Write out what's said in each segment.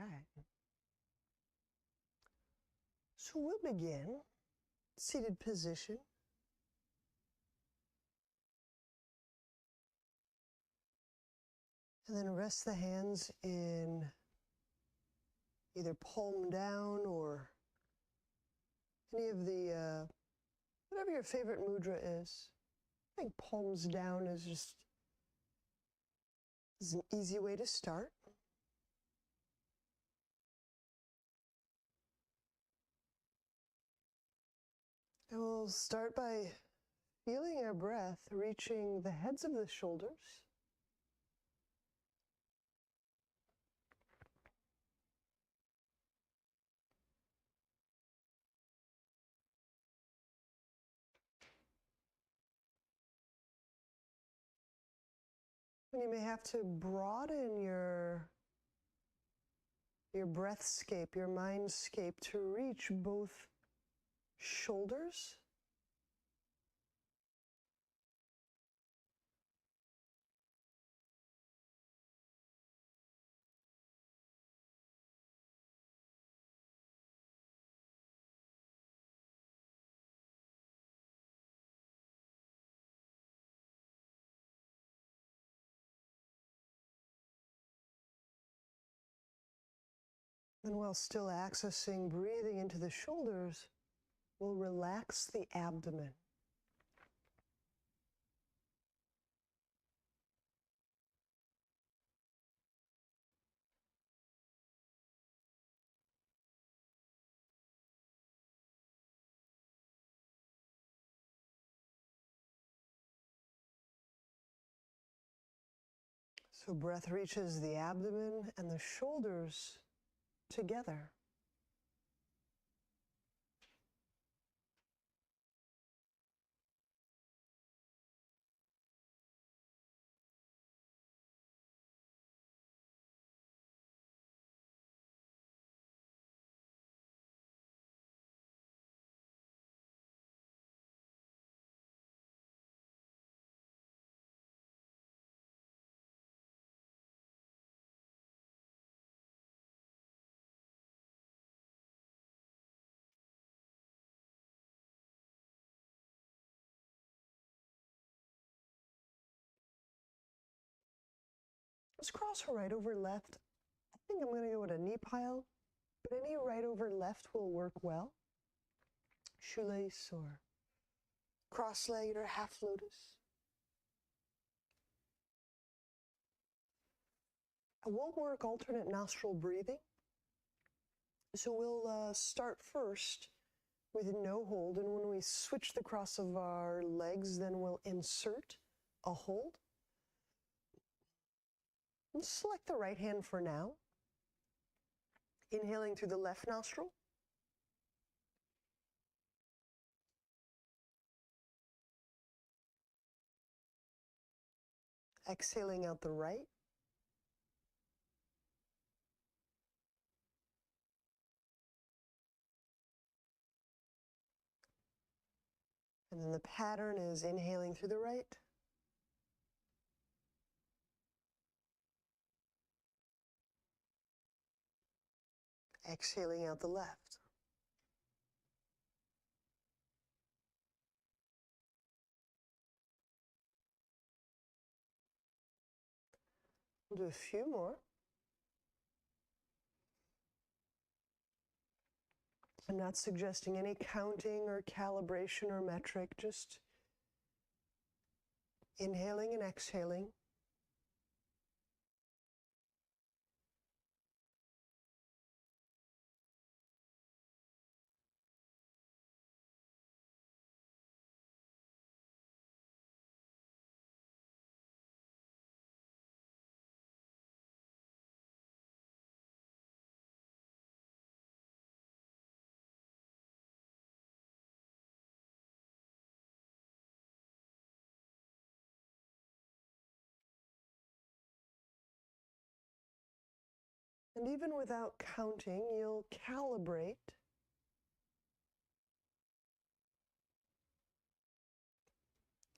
right. So we'll begin seated position. And then rest the hands in either palm down or any of the, whatever your favorite mudra is. I think palms down is an easy way to start. And we'll start by feeling our breath reaching the heads of the shoulders. And you may have to broaden your breathscape, your mindscape to reach both shoulders and while still accessing breathing into the shoulders, we'll relax the abdomen. So breath reaches the abdomen and the shoulders together. Let's cross her right over left. I think I'm going to go with a knee pile, but any right over left will work well. Shoelace or cross-legged or half lotus. I won't work alternate nostril breathing. So we'll start first with no hold, and when we switch the cross of our legs, then we'll insert a hold. And select the right hand for now. Inhaling through the left nostril. Exhaling out the right. And then the pattern is inhaling through the right. Exhaling out the left. We'll do a few more. I'm not suggesting any counting or calibration or metric, just inhaling and exhaling. And even without counting, you'll calibrate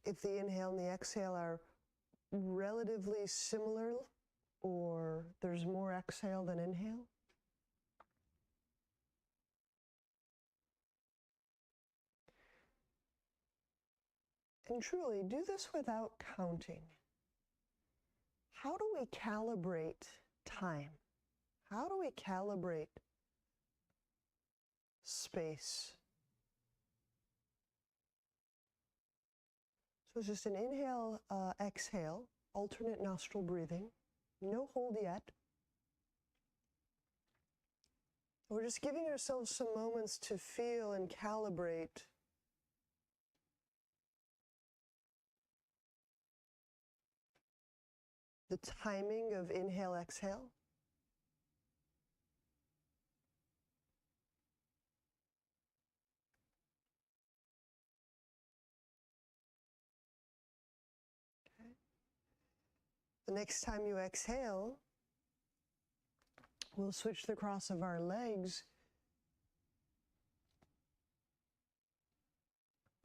if the inhale and the exhale are relatively similar or there's more exhale than inhale. And truly, do this without counting. How do we calibrate time? How do we calibrate space? So it's just an inhale, exhale, alternate nostril breathing. No hold yet. We're just giving ourselves some moments to feel and calibrate the timing of inhale, exhale. Okay. The next time you exhale, we'll switch the cross of our legs.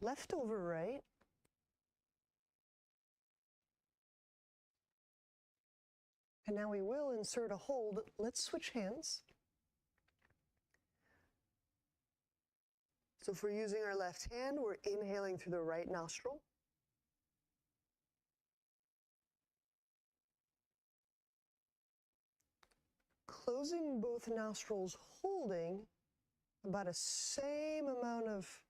Left over right. And now we will insert a hold. Let's switch hands. So if we're using our left hand, we're inhaling through the right nostril. Closing both nostrils, holding about a same amount of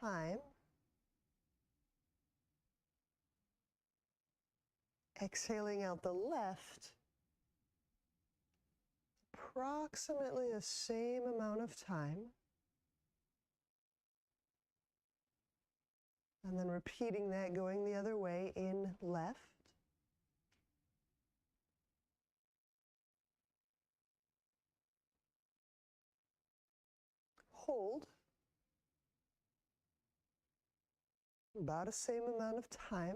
time. Exhaling out the left, approximately the same amount of time. And then repeating that, going the other way in left. Hold. About the same amount of time.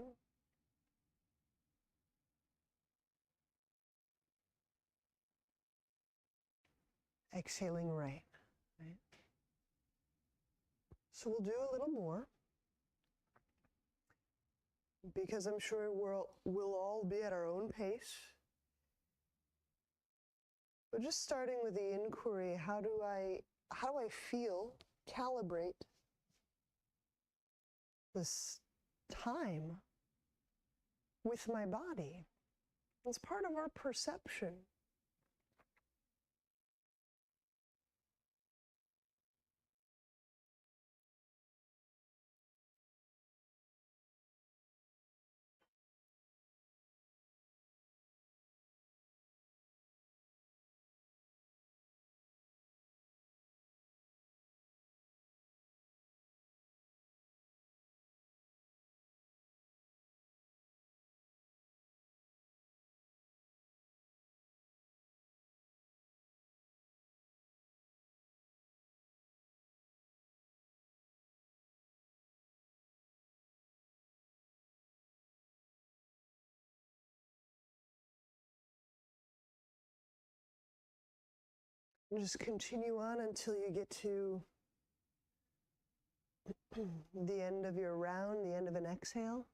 Exhaling right. So we'll do a little more, because I'm sure we'll all be at our own pace. But just starting with the inquiry, how do I feel, calibrate this time with my body? It's part of our perception. And just continue on until you get to the end of your round, the end of an exhale.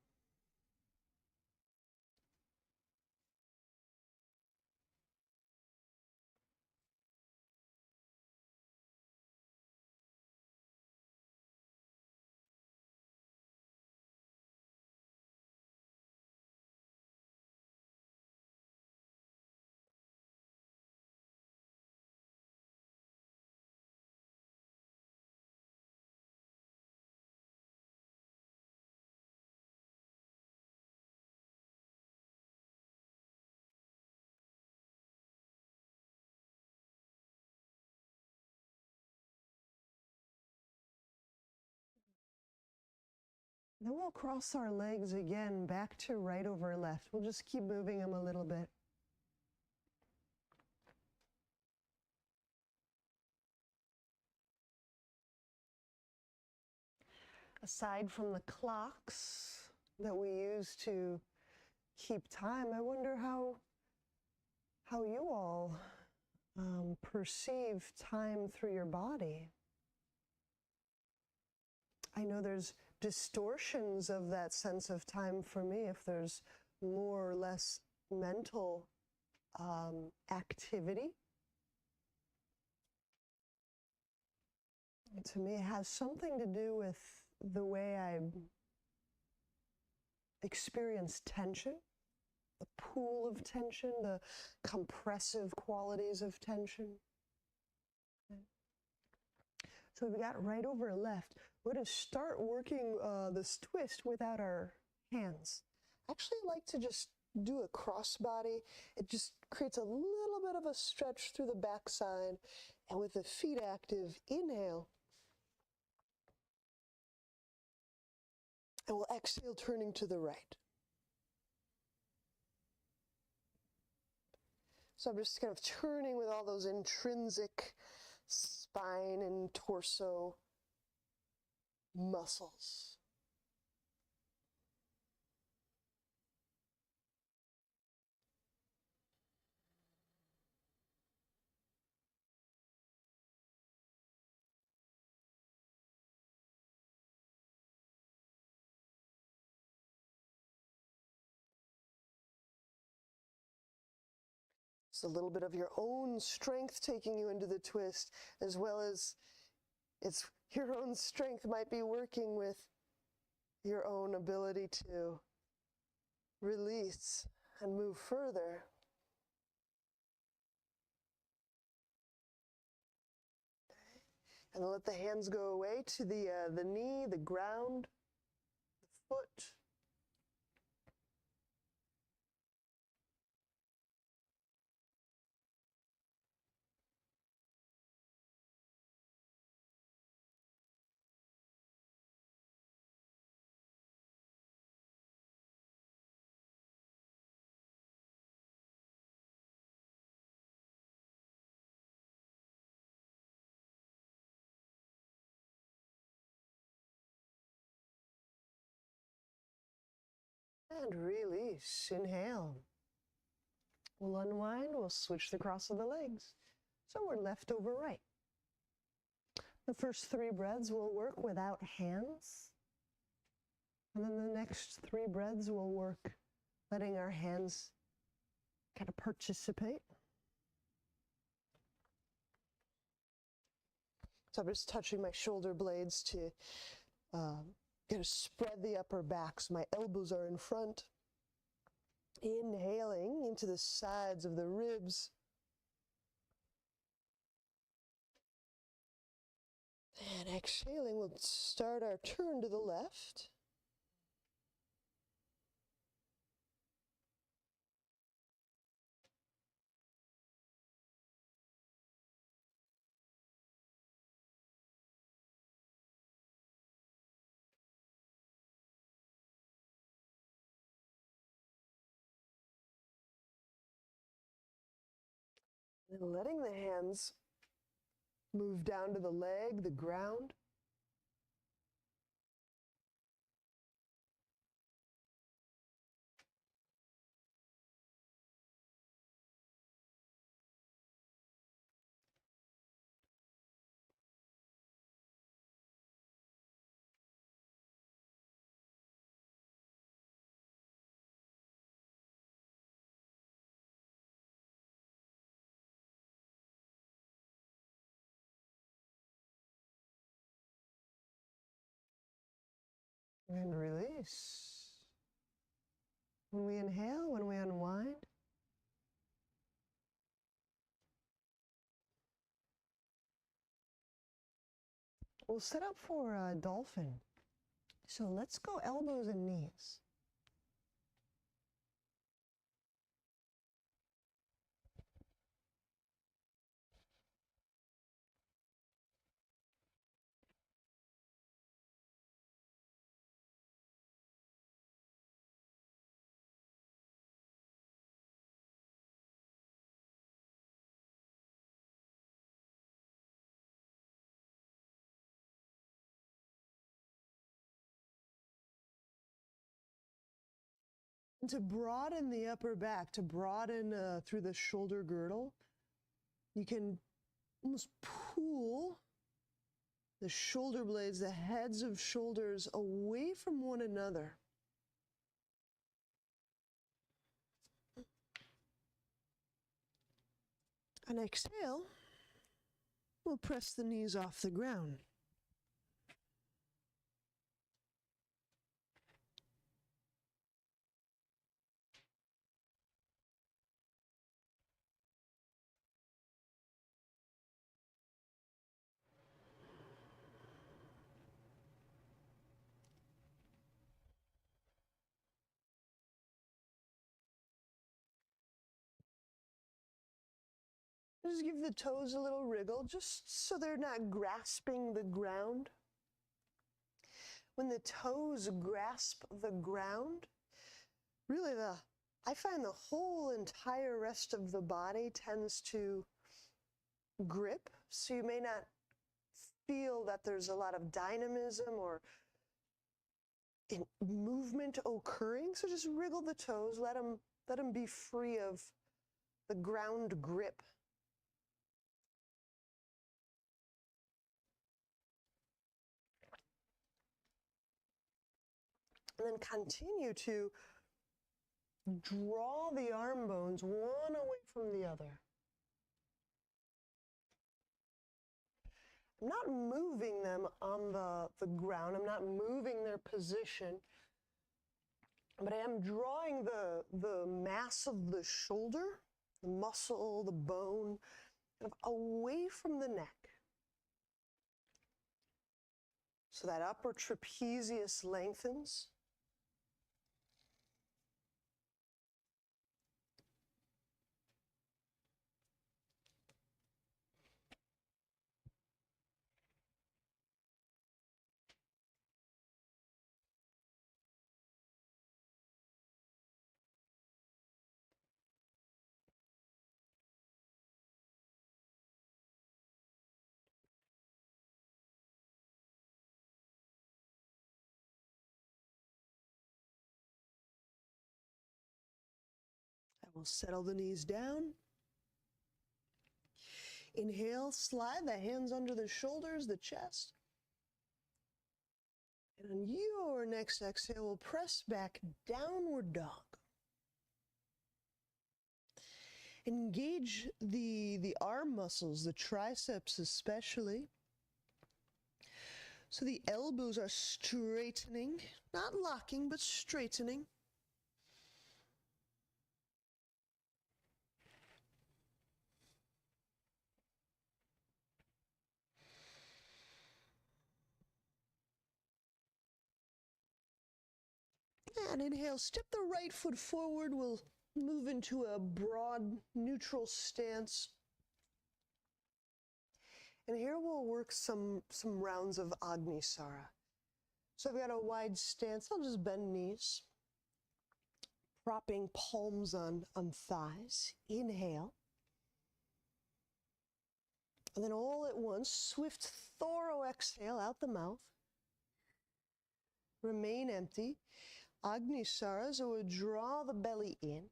Then we'll cross our legs again back to right over left. We'll just keep moving them a little bit. Aside from the clocks that we use to keep time, I wonder how you all perceive time through your body. I know there's distortions of that sense of time for me if there's more or less mental activity. To me, it has something to do with the way I experience tension, the pool of tension, the compressive qualities of tension. Okay. So we've got right over left. We're going to start working this twist without our hands. I actually like to just do a crossbody. It just creates a little bit of a stretch through the backside. And with the feet active, inhale. And we'll exhale, turning to the right. So I'm just kind of turning with all those intrinsic spine and torso muscles. It's a little bit of your own strength taking you into the twist, as well as it's your own strength might be working with your own ability to release and move further. And let the hands go away to the knee, the ground, the foot. And release. Inhale. We'll unwind. We'll switch the cross of the legs. So we're left over right. The first 3 breaths will work without hands. And then the next 3 breaths will work letting our hands kind of participate. So I'm just touching my shoulder blades to kind of spread the upper back so my elbows are in front. Inhaling into the sides of the ribs. And exhaling, we'll start our turn to the left. And letting the hands move down to the leg, the ground. And release. When we inhale, when we unwind. We'll set up for a dolphin. So let's go elbows and knees. To broaden the upper back, to broaden through the shoulder girdle, you can almost pull the shoulder blades, the heads of shoulders away from one another. And exhale, we'll press the knees off the ground. Just give the toes a little wriggle, just so they're not grasping the ground. When the toes grasp the ground, really I find the whole entire rest of the body tends to grip, so you may not feel that there's a lot of dynamism or movement occurring. So just wriggle the toes, let them be free of the ground grip. And then continue to draw the arm bones one away from the other. I'm not moving them on the ground. I'm not moving their position. But I am drawing the mass of the shoulder, the muscle, the bone, kind of away from the neck. So that upper trapezius lengthens. I will settle the knees down. Inhale, slide the hands under the shoulders, the chest. And on your next exhale, we'll press back, downward dog. Engage the arm muscles, the triceps especially. So the elbows are straightening, not locking, but straightening. And inhale, step the right foot forward. We'll move into a broad neutral stance. And here we'll work some rounds of Agnisara. So I've got a wide stance. I'll just bend knees, propping palms on thighs. Inhale. And then all at once, swift, thorough exhale out the mouth. Remain empty. Agnisara, so we'll draw the belly in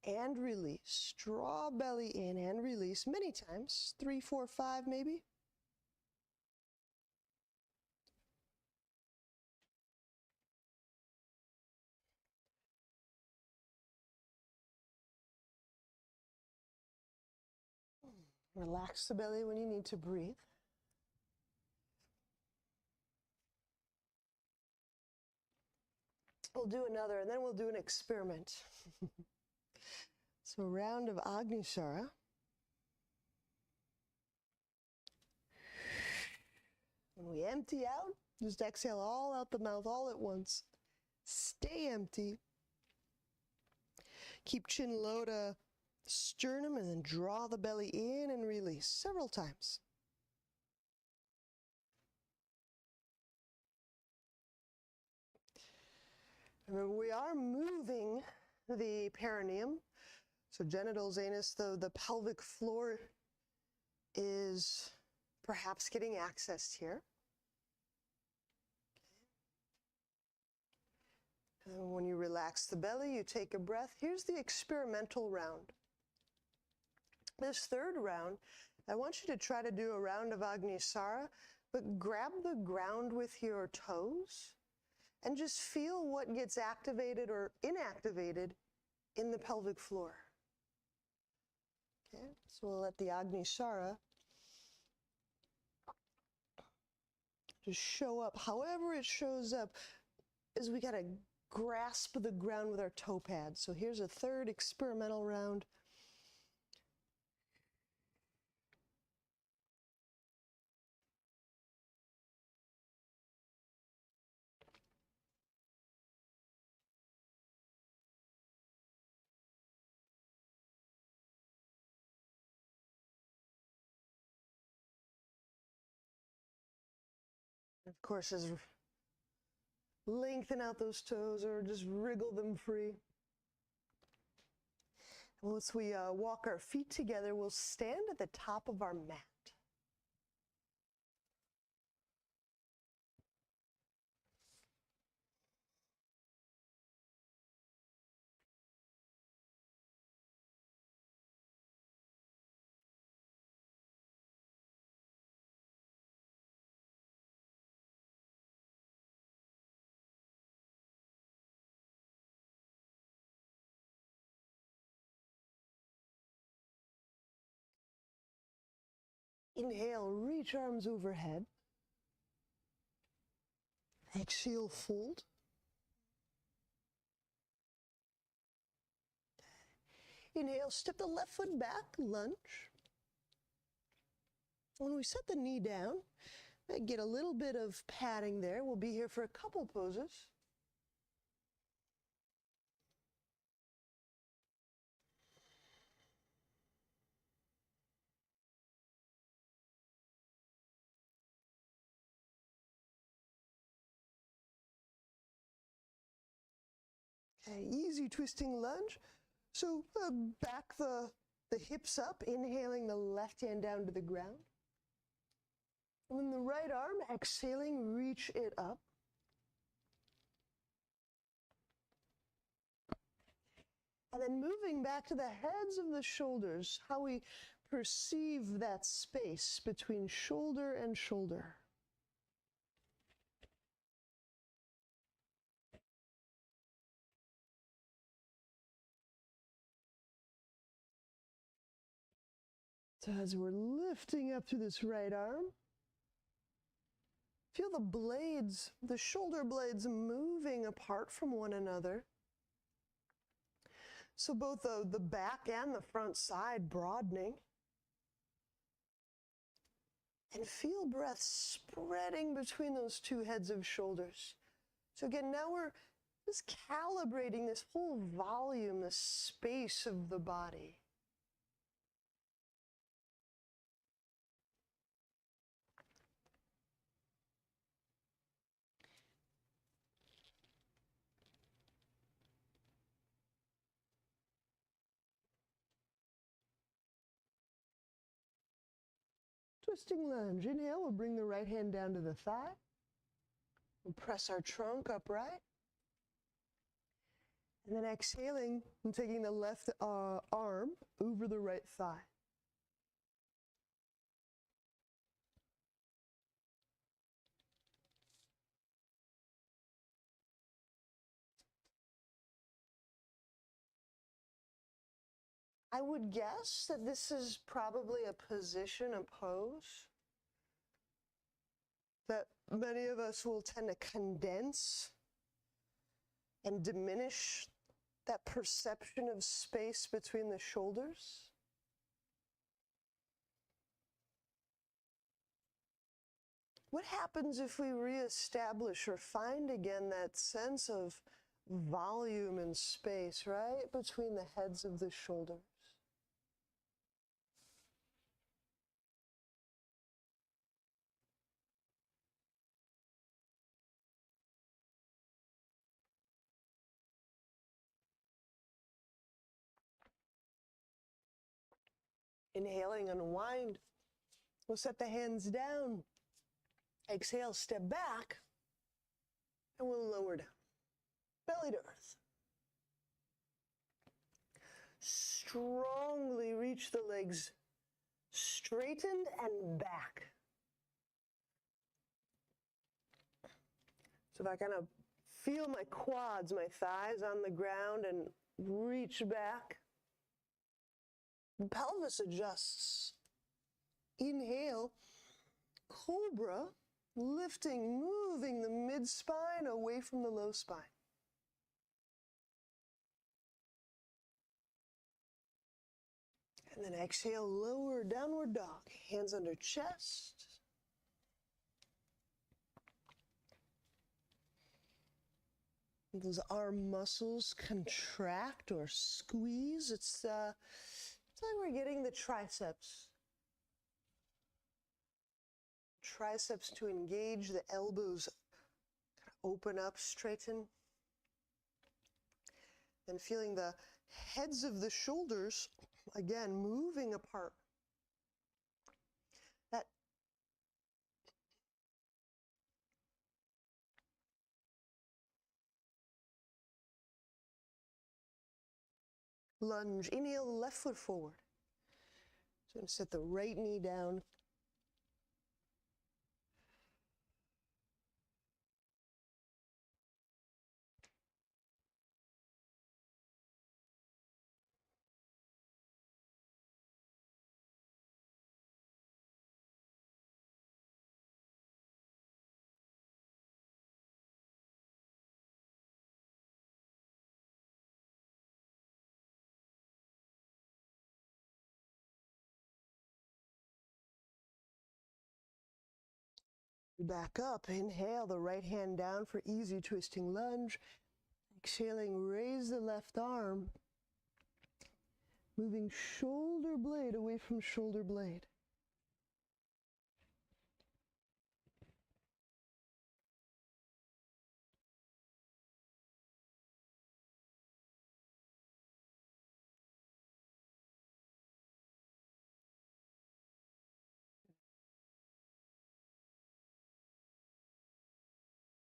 and release. Draw belly in and release many times. 3, 4, 5 maybe. Relax the belly when you need to breathe. We'll do another, and then we'll do an experiment. So a round of Agnisara. When we empty out, just exhale all out the mouth all at once. Stay empty. Keep chin low to sternum, and then draw the belly in and release several times. Remember, we are moving the perineum, so genitals, anus, the pelvic floor is perhaps getting accessed here. And when you relax the belly, you take a breath. Here's the experimental round. This third round, I want you to try to do a round of Agnisara, but grab the ground with your toes and just feel what gets activated or inactivated in the pelvic floor. Okay, so we'll let the Agnisara just show up. However it shows up, is we gotta grasp the ground with our toe pads. So here's a third experimental round. Of course, as lengthen out those toes or just wriggle them free. Once we walk our feet together, we'll stand at the top of our mat. Inhale, reach arms overhead. Exhale, fold. Inhale, step the left foot back, lunge. When we set the knee down, get a little bit of padding there. We'll be here for a couple poses. Okay, easy twisting lunge. So back the hips up, inhaling the left hand down to the ground. And then the right arm, exhaling, reach it up. And then moving back to the heads of the shoulders, how we perceive that space between shoulder and shoulder. So as we're lifting up through this right arm, feel the blades, the shoulder blades moving apart from one another. So both the back and the front side broadening. And feel breath spreading between those two heads of shoulders. So again, now we're just calibrating this whole volume, the space of the body. Twisting lunge. Inhale, we'll bring the right hand down to the thigh. We'll press our trunk upright. And then exhaling and taking the left arm over the right thigh. I would guess that this is probably a position, a pose, that many of us will tend to condense and diminish that perception of space between the shoulders. What happens if we reestablish or find again that sense of volume and space right between the heads of the shoulders? Inhaling, unwind. We'll set the hands down. Exhale, step back. And we'll lower down. Belly to earth. Strongly reach the legs straightened and back. So if I kind of feel my quads, my thighs on the ground and reach back, the pelvis adjusts. Inhale, cobra, lifting, moving the mid-spine away from the low spine. And then exhale, lower downward dog, hands under chest. Those arm muscles contract or squeeze. It's like we're getting the triceps triceps to engage, the elbows open up, straighten. Then feeling the heads of the shoulders, again, moving apart. That lunge, inhale, left foot forward. So I'm going to set the right knee down. Back up, inhale the right hand down for easy twisting lunge. Exhaling, raise the left arm. Moving shoulder blade away from shoulder blade.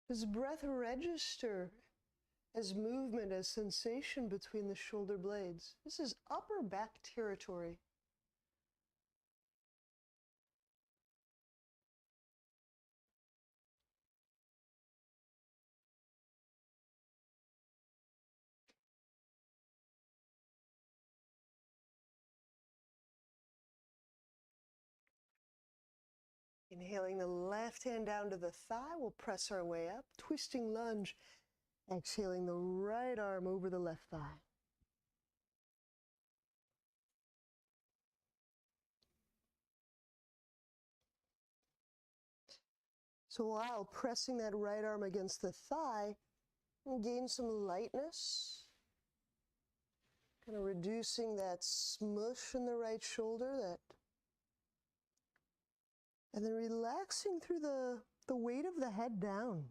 Does breath register as movement, as sensation between the shoulder blades? This is upper back territory. Inhaling the left hand down to the thigh, we'll press our way up. Twisting lunge. Exhaling the right arm over the left thigh. So while pressing that right arm against the thigh, we'll gain some lightness. Kind of reducing that smush in the right shoulder, and then relaxing through the weight of the head down.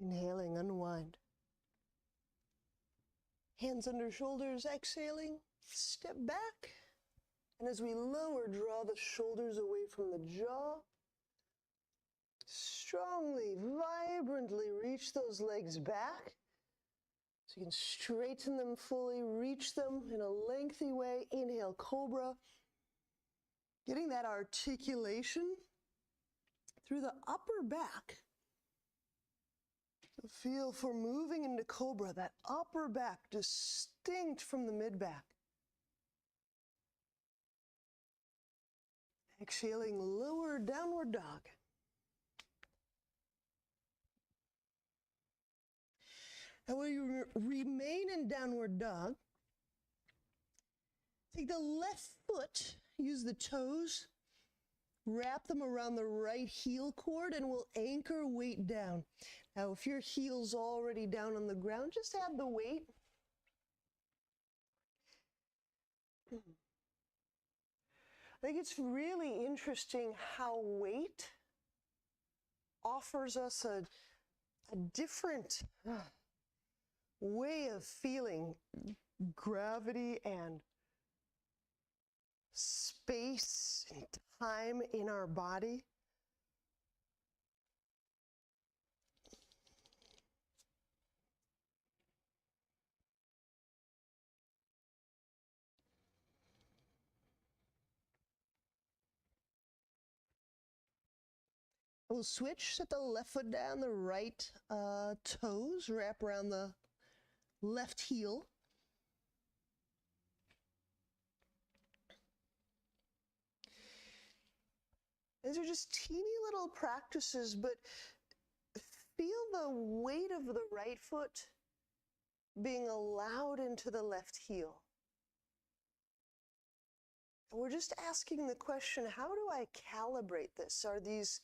Inhaling, unwind. Hands under shoulders, exhaling, step back. And as we lower, draw the shoulders away from the jaw. Strongly, vibrantly reach those legs back. So you can straighten them fully, reach them in a lengthy way. Inhale, cobra. Getting that articulation through the upper back. So feel for moving into cobra, that upper back distinct from the mid-back. Exhaling, lower downward dog. And when you remain in downward dog, take the left foot, use the toes, wrap them around the right heel cord, and we'll anchor weight down. Now, if your heel's already down on the ground, just add the weight. I think it's really interesting how weight offers us a different way of feeling gravity and space and time in our body. We'll switch, set the left foot down, the right toes, wrap around the left heel. These are just teeny little practices, but feel the weight of the right foot being allowed into the left heel. And we're just asking the question, how do I calibrate this? Are these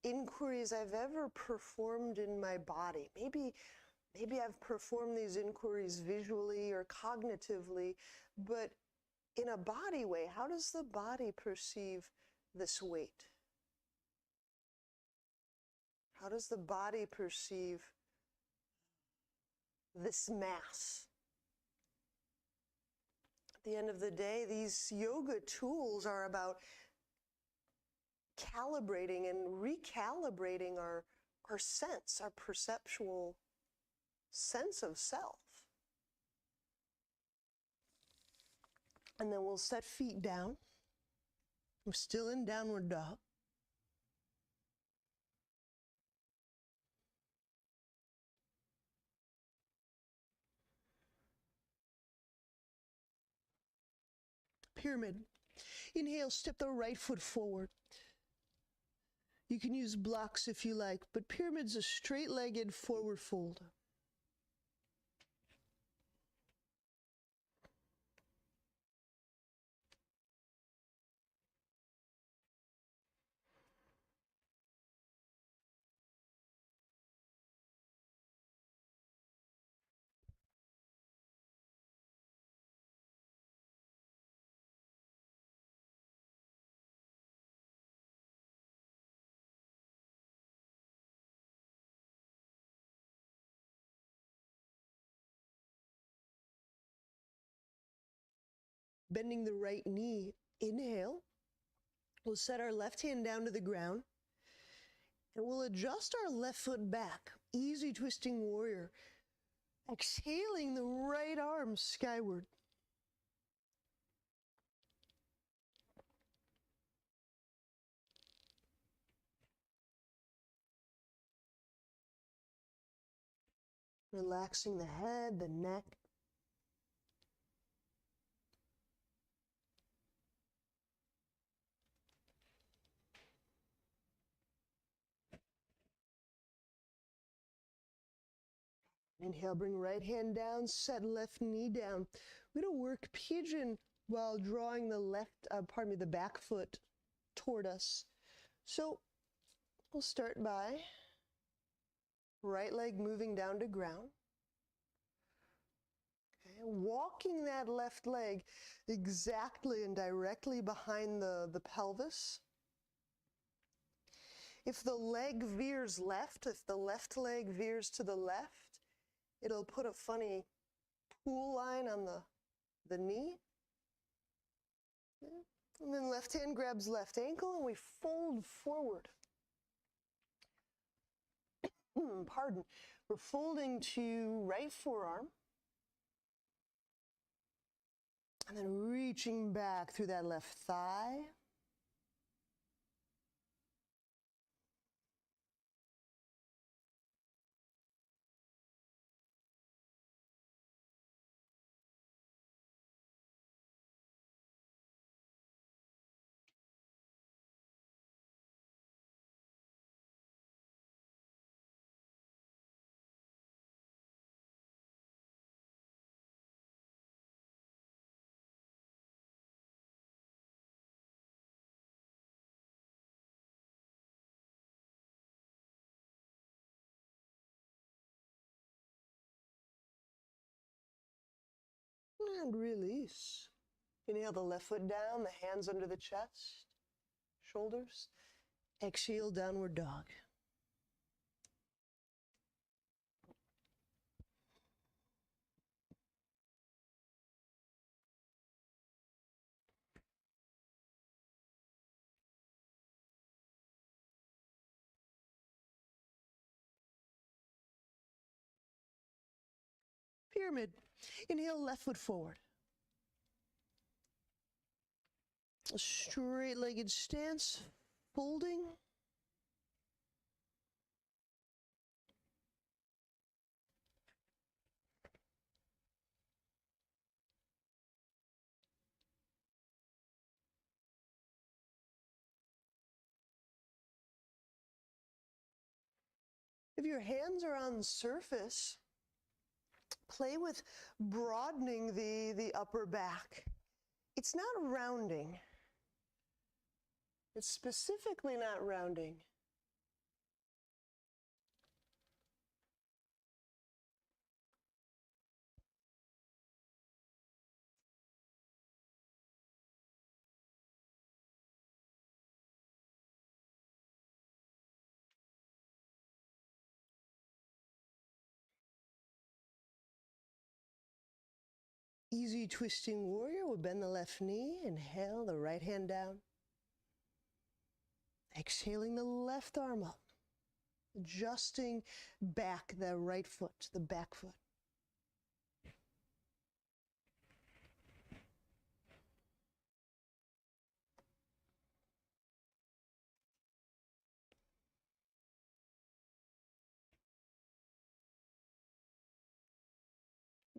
inquiries I've ever performed in my body? Maybe I've performed these inquiries visually or cognitively, but in a body way, how does the body perceive this weight? How does the body perceive this mass? At the end of the day, these yoga tools are about calibrating and recalibrating our sense, our perceptual sense of self. And then we'll set feet down. I'm still in downward dog. Pyramid. Inhale, step the right foot forward. You can use blocks if you like, but pyramid's a straight-legged forward fold. Bending the right knee, inhale. We'll set our left hand down to the ground, and we'll adjust our left foot back. Easy twisting warrior. Exhaling the right arm skyward. Relaxing the head, the neck. Inhale, bring right hand down, set left knee down. We're going to work pigeon while drawing the back foot toward us. So we'll start by right leg moving down to ground. Okay, walking that left leg exactly and directly behind the pelvis. If the leg veers left, if the left leg veers to the left, it'll put a funny pool line on the knee. And then left hand grabs left ankle and we fold forward. Pardon. We're folding to right forearm. And then reaching back through that left thigh. And release. Inhale the left foot down, the hands under the chest, shoulders. Exhale, downward dog. Pyramid. Inhale, left foot forward. A straight-legged stance, folding. If your hands are on the surface, play with broadening the upper back. It's not rounding. It's specifically not rounding. Easy twisting warrior. We'll bend the left knee, inhale the right hand down. Exhaling the left arm up. Adjusting back the right foot, the back foot.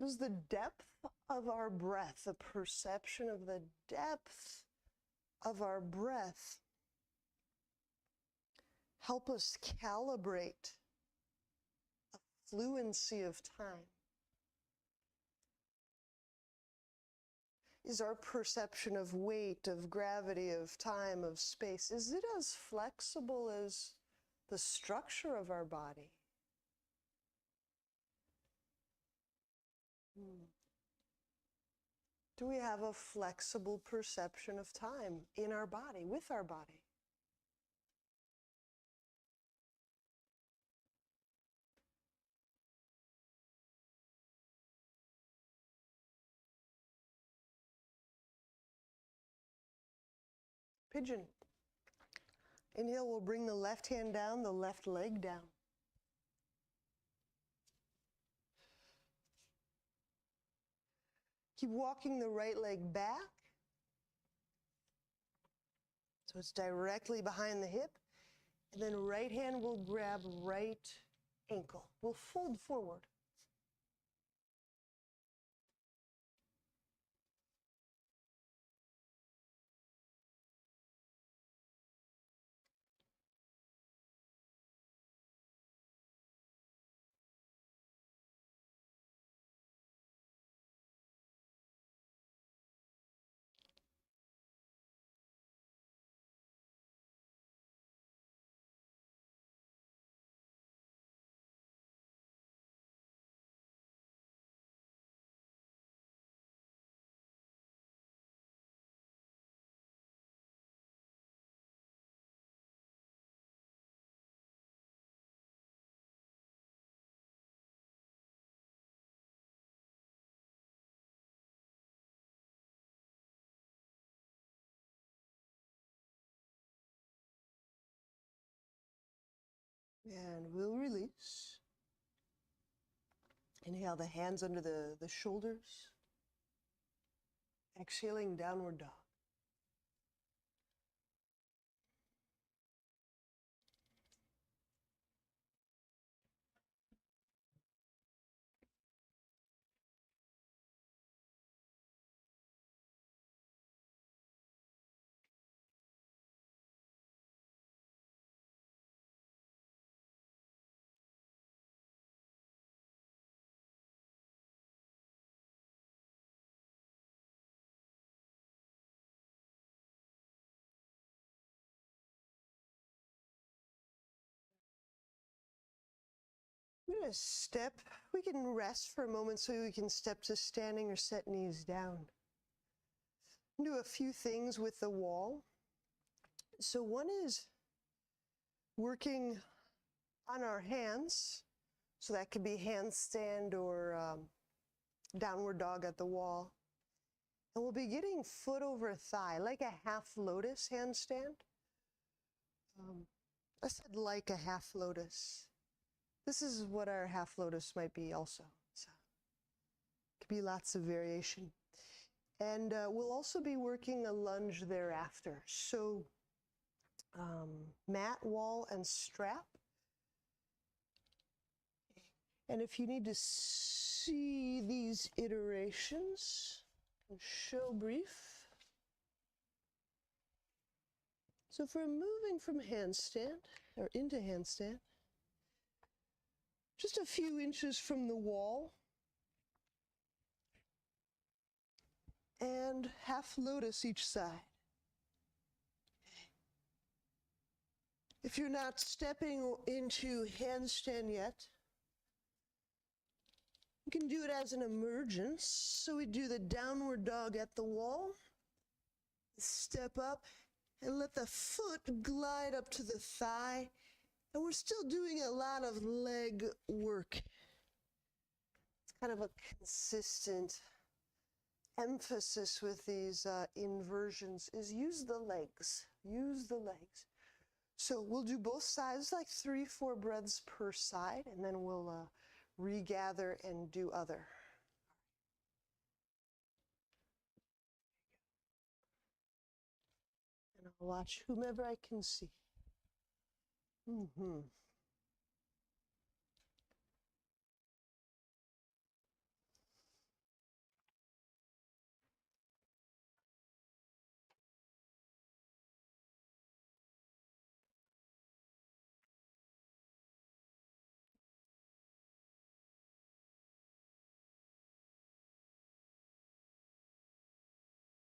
Does the depth of our breath, the perception of the depth of our breath, help us calibrate a fluency of time? Is our perception of weight, of gravity, of time, of space, is it as flexible as the structure of our body? Do we have a flexible perception of time in our body, with our body? Pigeon. Inhale, we'll bring the left hand down, the left leg down. Keep walking the right leg back. So it's directly behind the hip. And then right hand will grab right ankle. We'll fold forward. And we'll release. Inhale the hands under the shoulders. Exhaling, downward dog. We're going to step. We can rest for a moment so we can step to standing or set knees down. Do a few things with the wall. So one is working on our hands. So that could be handstand or downward dog at the wall. And we'll be getting foot over thigh, like a half lotus handstand. I said like a half lotus. This is what our half lotus might be also. So it could be lots of variation. And we'll also be working a lunge thereafter. So mat, wall, and strap. And if you need to see these iterations, show brief. So if we're moving from handstand or into handstand, just a few inches from the wall, and half lotus each side. If you're not stepping into handstand yet, you can do it as an emergence. So we do the downward dog at the wall, step up, and let the foot glide up to the thigh. And we're still doing a lot of leg work. It's kind of a consistent emphasis with these inversions is use the legs, use the legs. So we'll do both sides, like 3-4 breaths per side, and then we'll regather and do other. And I'll watch whomever I can see.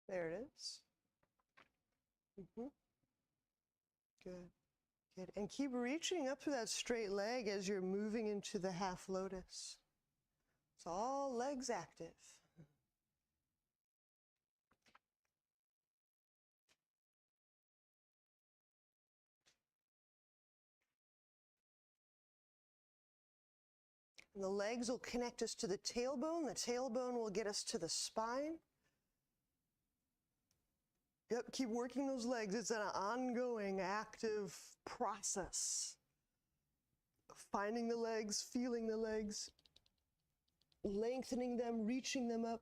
There it is. Good, good. And keep reaching up through that straight leg as you're moving into the half lotus. It's all legs active. And the legs will connect us to the tailbone. The tailbone will get us to the spine. Yep, keep working those legs. It's an ongoing, active process. Finding the legs, feeling the legs, lengthening them, reaching them up.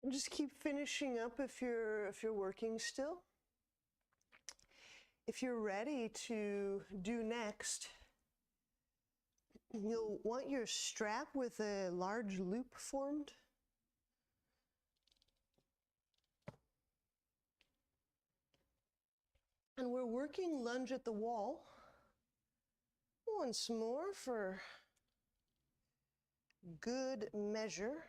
And just keep finishing up if you're working still. If you're ready to do next, you'll want your strap with a large loop formed. And we're working lunge at the wall. Once more for good measure.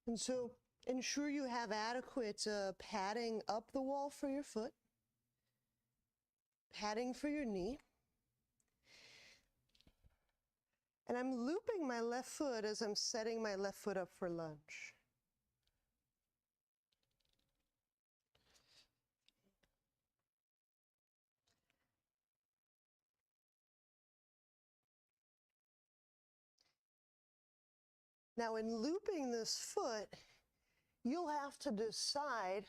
And so ensure you have adequate padding up the wall for your foot, padding for your knee. And I'm looping my left foot as I'm setting my left foot up for lunge. Now in looping this foot, you'll have to decide,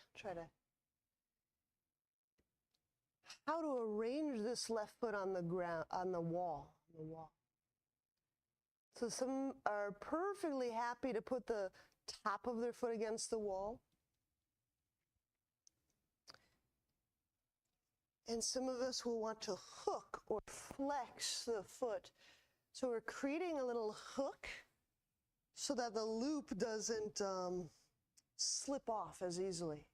how to arrange this left foot on the ground, on the wall. So some are perfectly happy to put the top of their foot against the wall. And some of us will want to hook or flex the foot. So we're creating a little hook so that the loop doesn't slip off as easily.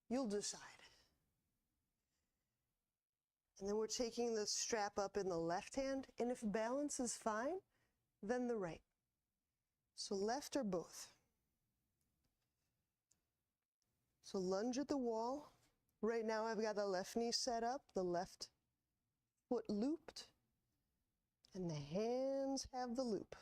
You'll decide. And then we're taking the strap up in the left hand, and if balance is fine, then the right. So left or both. So lunge at the wall, Right now I've got the left knee set up, the left foot looped, and the hands have the loop.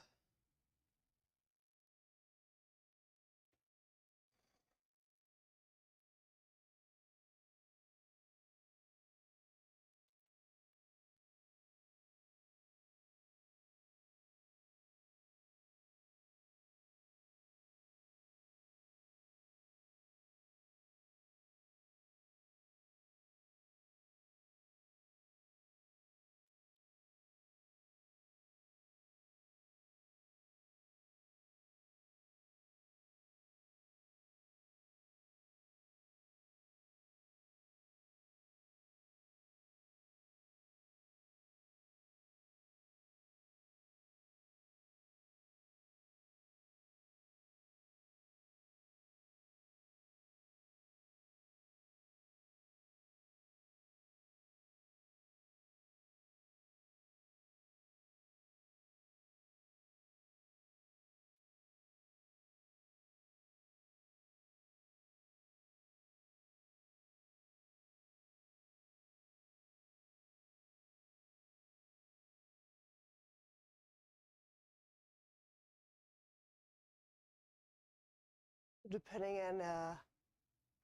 Depending on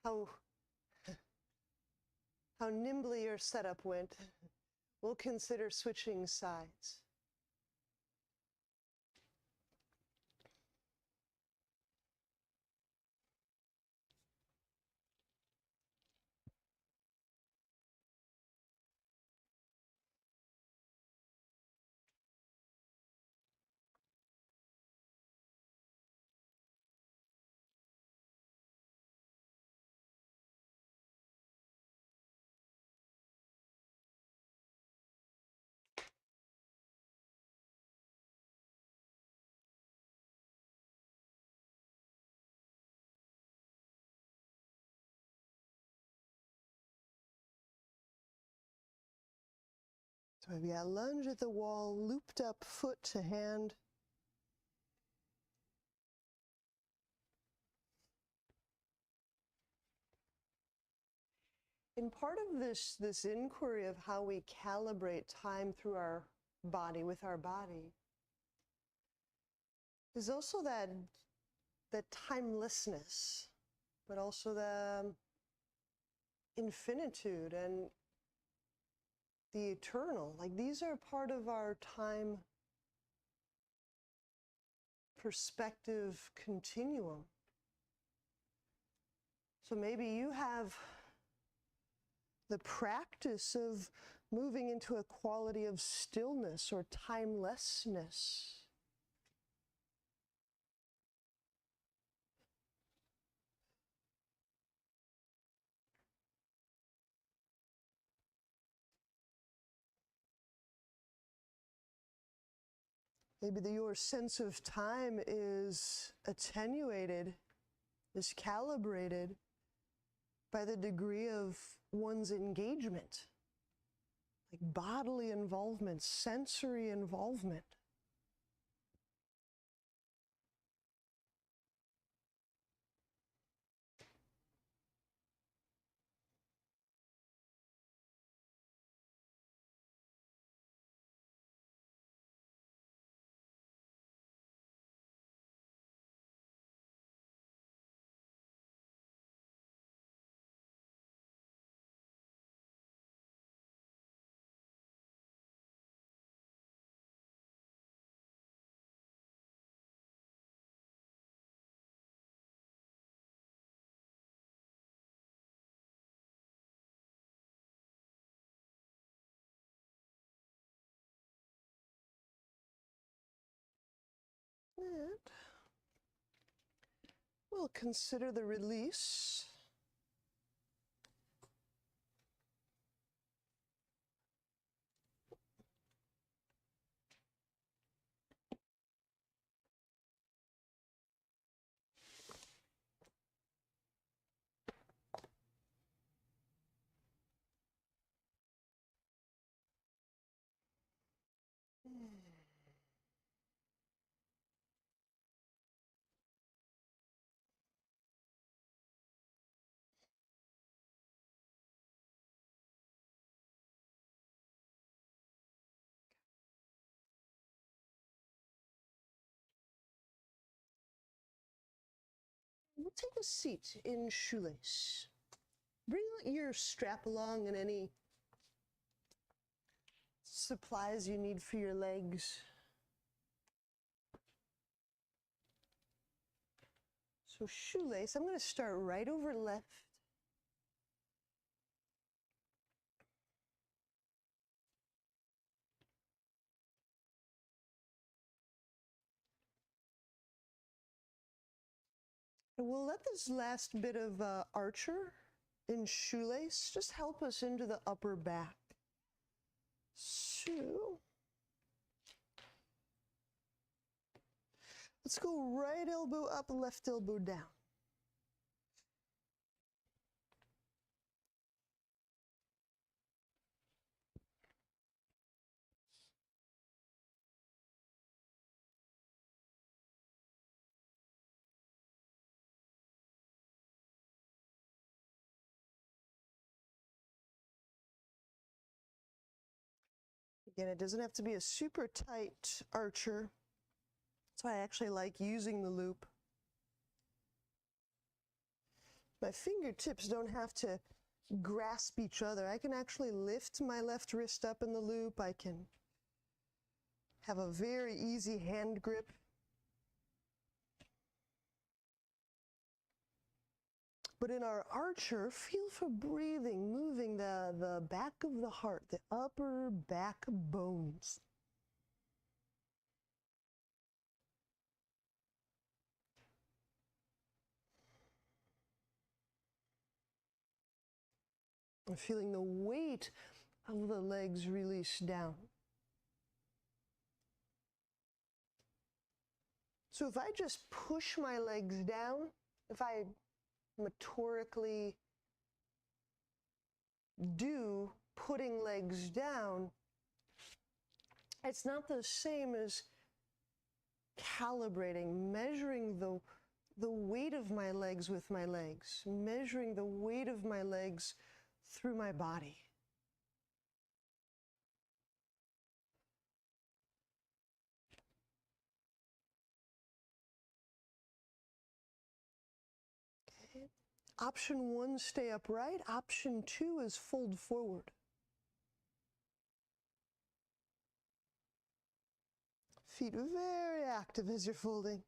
how nimbly your setup went, we'll consider switching sides. So we've got lunge at the wall, looped up foot to hand. In part of this inquiry of how we calibrate time through our body, with our body, is also that timelessness, but also the infinitude and the eternal. Like, these are part of our time perspective continuum. So maybe you have the practice of moving into a quality of stillness or timelessness. Maybe your sense of time is attenuated, is calibrated by the degree of one's engagement, like bodily involvement, sensory involvement. And we'll consider the release. We'll take a seat in shoelace. Bring your strap along and any supplies you need for your legs. So shoelace, I'm going to start right over left. And we'll let this last bit of archer in shoelace just help us into the upper back. So let's go right elbow up, left elbow down. Again, it doesn't have to be a super tight archer. That's why I actually like using the loop. My fingertips don't have to grasp each other. I can actually lift my left wrist up in the loop. I can have a very easy hand grip. But in our archer, feel for breathing, moving the back of the heart, the upper back bones. And feeling the weight of the legs release down. So if I just push my legs down, if I motorically do putting legs down, it's not the same as calibrating, measuring the weight of my legs with my legs, measuring the weight of my legs through my body. Okay. Option 1, stay upright. Option 2 is fold forward. Feet very active as you're folding.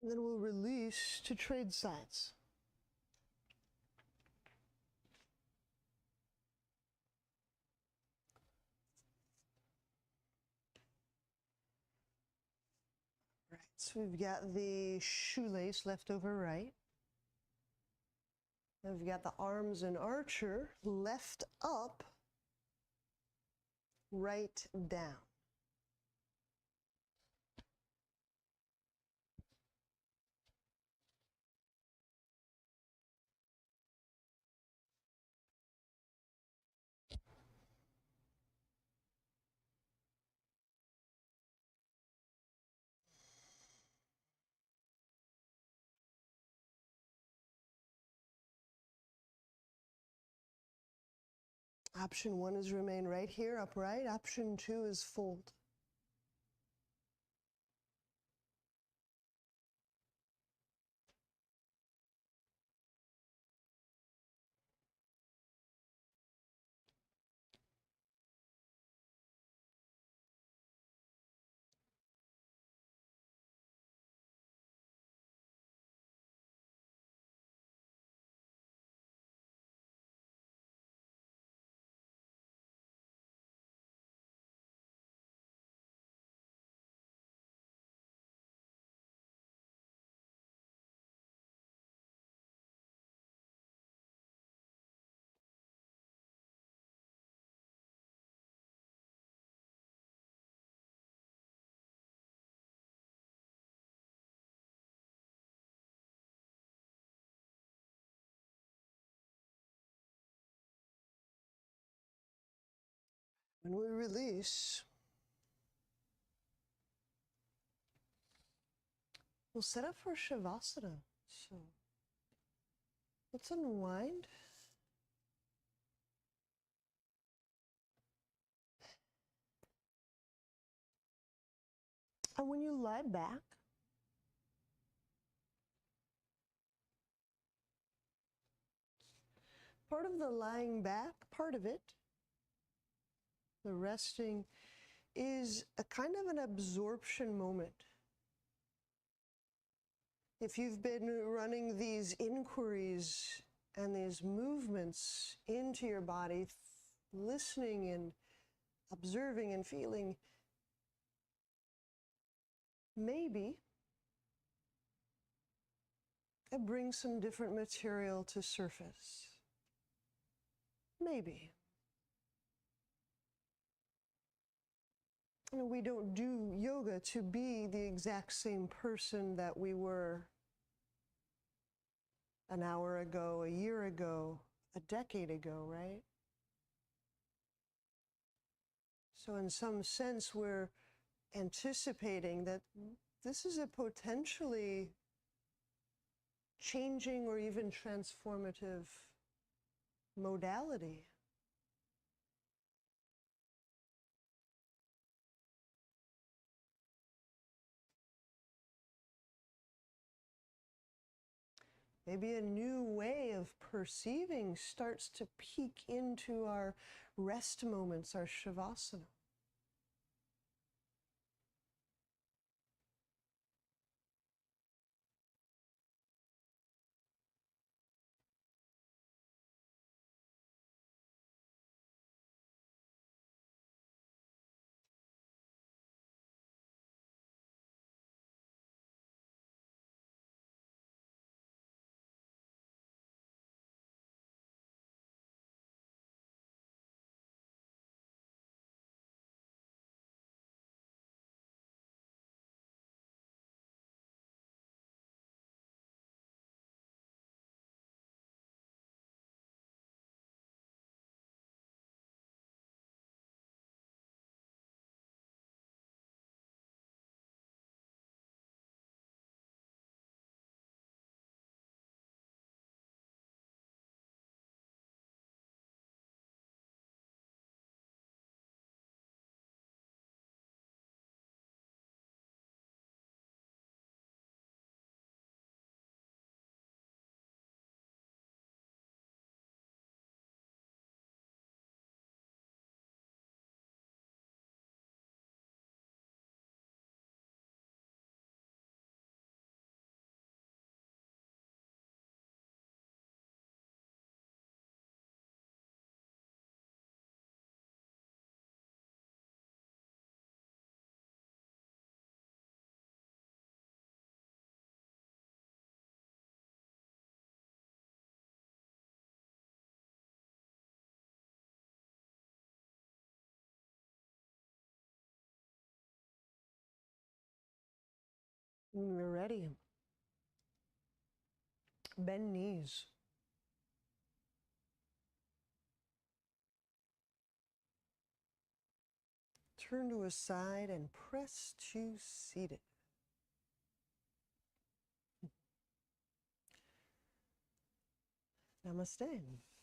And then we'll release to trade sides. Right, so we've got the shoelace left over right. And we've got the arms and archer left up, right down. Option 1 is remain right here, upright. Option 2 is fold. When we release, we'll set up for Shavasana. So let's unwind. And when you lie back, part of the lying back, part of it, the resting, is a kind of an absorption moment. If you've been running these inquiries and these movements into your body, listening and observing and feeling, maybe it brings some different material to surface. Maybe. You know, we don't do yoga to be the exact same person that we were an hour ago, a year ago, a decade ago, right? So in some sense, we're anticipating that this is a potentially changing or even transformative modality. Maybe a new way of perceiving starts to peek into our rest moments, our Shavasana. When you're ready, bend knees. Turn to a side and press to seated. Namaste.